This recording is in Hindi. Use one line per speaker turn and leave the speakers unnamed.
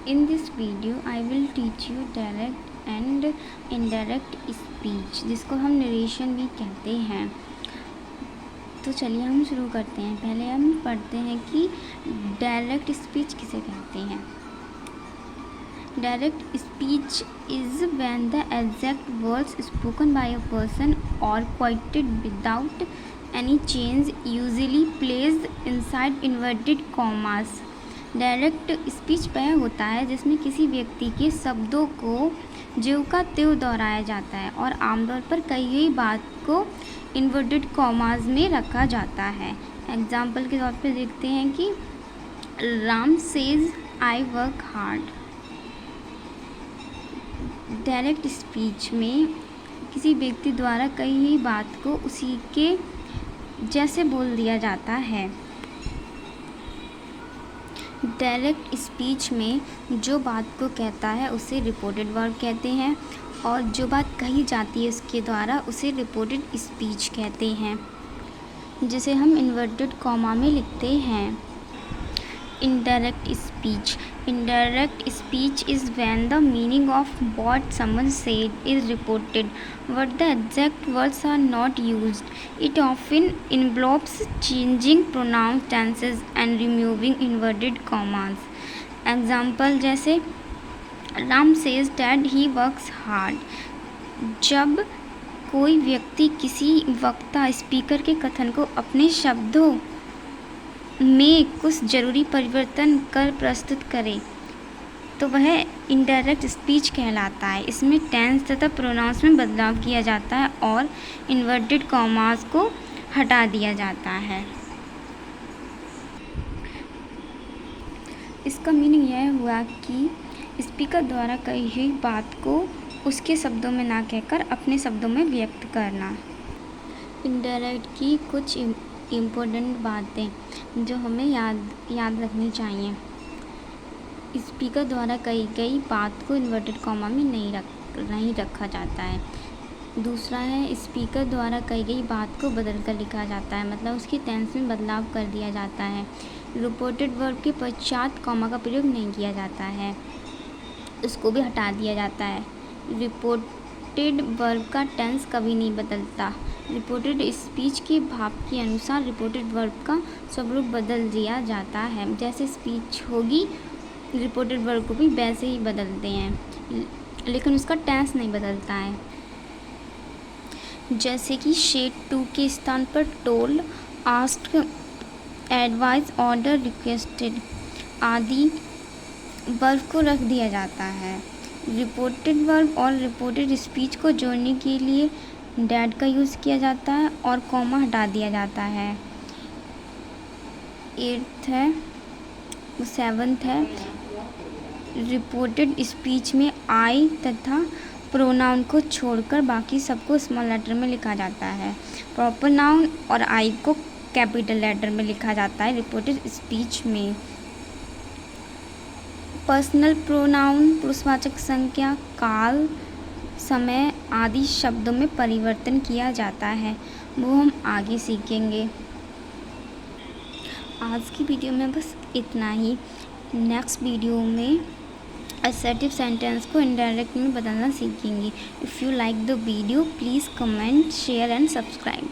In this video I will teach you direct and indirect speech, जिसको हम नरेशन भी कहते हैं। तो चलिए हम शुरू करते हैं। पहले हम पढ़ते हैं कि डायरेक्ट स्पीच किसे कहते हैं। Direct speech is when the exact words spoken by a person और quoted without any change usually placed inside inverted commas. Direct speech वह होता है जिसमें किसी व्यक्ति के शब्दों को ज्यों का त्यों दोहराया जाता है और आमतौर पर कही गई बात को इन्वर्टेड कॉमास में रखा जाता है। एग्जाम्पल के तौर पे देखते हैं कि Ram says I work hard. Direct speech में किसी व्यक्ति द्वारा कही गई बात को उसी के जैसे बोल दिया जाता है। डायरेक्ट स्पीच में जो बात को कहता है उसे रिपोर्टेड वर्ड कहते हैं और जो बात कही जाती है उसके द्वारा उसे रिपोर्टेड स्पीच कहते हैं, जिसे हम इन्वर्टेड कॉमा में लिखते हैं। Indirect speech. Indirect speech is when the meaning of what someone said is reported, but the exact words are not used. It often involves changing pronouns, tenses, and removing inverted commas. Example जैसे Ram says that he works hard. जब कोई व्यक्ति किसी वक्ता स्पीकर के कथन को अपने शब्दों में कुछ ज़रूरी परिवर्तन कर प्रस्तुत करे तो वह इनडायरेक्ट स्पीच कहलाता है। इसमें टेंस तथा प्रोनाउंस में बदलाव किया जाता है और इन्वर्टेड कॉमास को हटा दिया जाता है। इसका मीनिंग यह हुआ कि स्पीकर द्वारा कही हुई बात को उसके शब्दों में ना कहकर अपने शब्दों में व्यक्त करना। इनडायरेक्ट की कुछ इम्पोर्टेंट बातें जो हमें याद रखनी चाहिए। स्पीकर द्वारा कही गई बात को इन्वर्टेड कॉमा में नहीं रखा जाता है। दूसरा है स्पीकर द्वारा कही गई बात को बदल कर लिखा जाता है, मतलब उसकी टेंस में बदलाव कर दिया जाता है। रिपोर्टेड वर्ब के पश्चात कॉमा का प्रयोग नहीं किया जाता है, उसको भी हटा दिया जाता है। रिपोर्टेड वर्ब का टेंस कभी नहीं बदलता। रिपोर्टेड स्पीच के भाव के अनुसार रिपोर्टेड वर्ब का स्वरूप बदल दिया जाता है। जैसे स्पीच होगी रिपोर्टेड वर्ब को भी वैसे ही बदलते हैं, लेकिन उसका टेंस नहीं बदलता है। जैसे कि शेड टू के स्थान पर told, asked, advise, order, requested आदि वर्ब को रख दिया जाता है। रिपोर्टेड वर्ब और रिपोर्टेड स्पीच को जोड़ने के लिए डैट का यूज़ किया जाता है और कॉमा हटा दिया जाता है। 7th है रिपोर्टेड स्पीच में आई तथा प्रोनाउन को छोड़कर बाकी सबको स्मॉल लेटर में लिखा जाता है। प्रॉपर नाउन और आई को कैपिटल लेटर में लिखा जाता है रिपोर्टेड स्पीच में। पर्सनल प्रोनाउन पुरुषवाचक संज्ञा, काल, समय आदि शब्दों में परिवर्तन किया जाता है, वो हम आगे सीखेंगे। आज की वीडियो में बस इतना ही। नेक्स्ट वीडियो में असर्टिव सेंटेंस को इनडायरेक्ट में बदलना सीखेंगे। If you like the video please comment, share and subscribe.